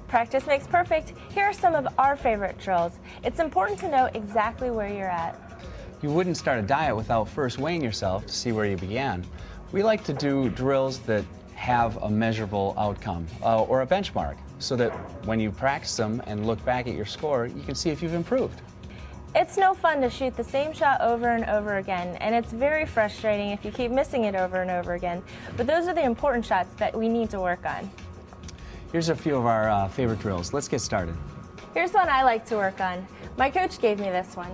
Practice makes perfect. Here are some of our favorite drills. It's important to know exactly where you're at. You wouldn't start a diet without first weighing yourself to see where you began. We like to do drills that have a measurable outcome or a benchmark so that when you practice them and look back at your score, you can see if you've improved. It's no fun to shoot the same shot over and over again, and it's very frustrating if you keep missing it over and over again. But those are the important shots that we need to work on. Here's a few of our favorite drills. Let's get started. Here's one I like to work on. My coach gave me this one.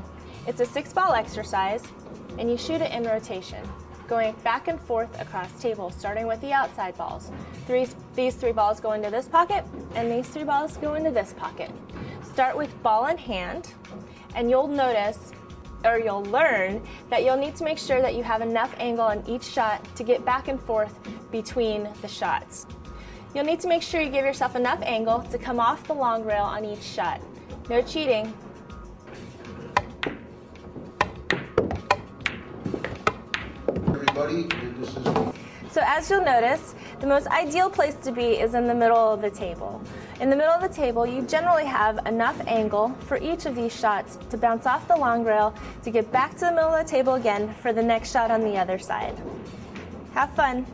It's a 6-ball exercise, and you shoot it in rotation, going back and forth across tables, starting with the outside balls. These 3 balls go into this pocket, and these 3 balls go into this pocket. Start with ball in hand, and you'll notice, or you'll learn, that you'll need to make sure that you have enough angle on each shot to get back and forth between the shots. You'll need to make sure you give yourself enough angle to come off the long rail on each shot. No cheating. Everybody, this is... So as you'll notice, the most ideal place to be is in the middle of the table. In the middle of the table, you generally have enough angle for each of these shots to bounce off the long rail to get back to the middle of the table again for the next shot on the other side. Have fun.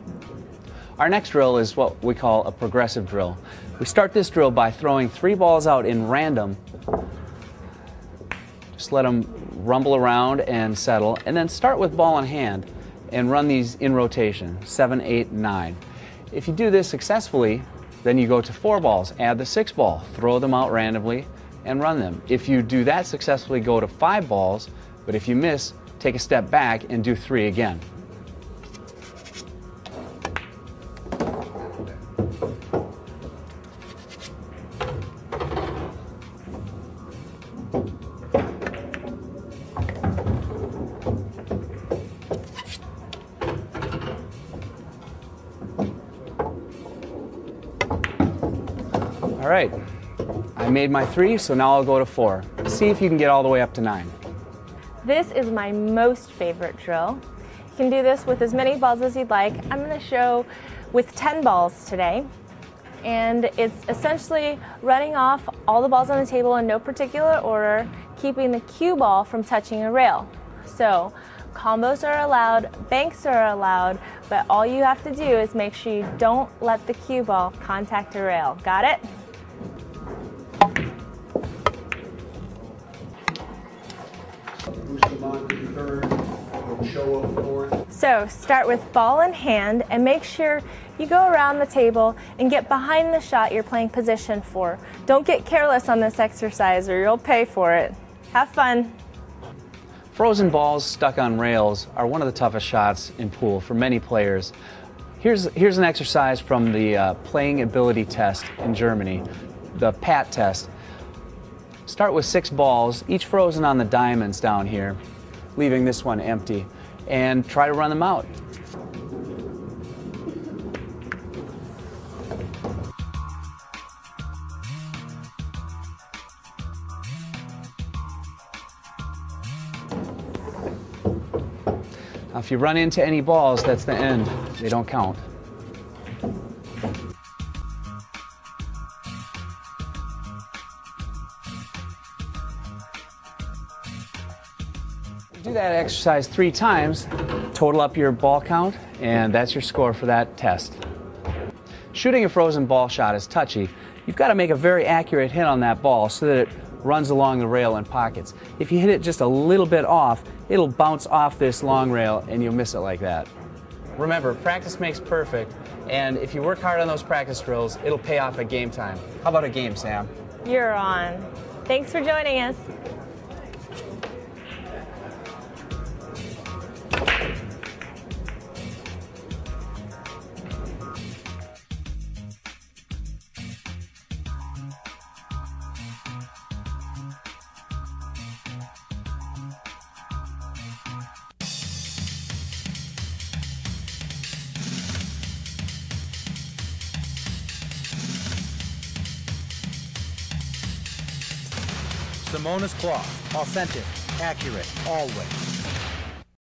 Our next drill is what we call a progressive drill. We start this drill by throwing 3 balls out in random. Just let them rumble around and settle, and then start with ball in hand and run these in rotation, 7, 8, 9. If you do this successfully, then you go to 4 balls, add the 6th ball, throw them out randomly, and run them. If you do that successfully, go to 5 balls, but if you miss, take a step back and do 3 again. All right, I made my 3, so now I'll go to 4. See if you can get all the way up to 9. This is my most favorite drill. You can do this with as many balls as you'd like. I'm going to show with 10 balls today. And it's essentially running off all the balls on the table in no particular order, keeping the cue ball from touching a rail. So combos are allowed, banks are allowed, but all you have to do is make sure you don't let the cue ball contact a rail. Got it? Boost them on to 3rd, show up 4th. So start with ball in hand and make sure you go around the table and get behind the shot you're playing position for. Don't get careless on this exercise or you'll pay for it. Have fun. Frozen balls stuck on rails are one of the toughest shots in pool for many players. Here's an exercise from the playing ability test in Germany, the PAT test. Start with 6 balls, each frozen on the diamonds down here, leaving this one empty, and try to run them out. Now, if you run into any balls, that's the end. They don't count. Do that exercise 3 times, total up your ball count, and that's your score for that test. Shooting a frozen ball shot is touchy. You've got to make a very accurate hit on that ball so that it runs along the rail in pockets. If you hit it just a little bit off, it'll bounce off this long rail and you'll miss it like that. Remember, practice makes perfect, and if you work hard on those practice drills, it'll pay off at game time. How about a game, Sam? You're on. Thanks for joining us. Simona's cloth. Authentic, accurate, always.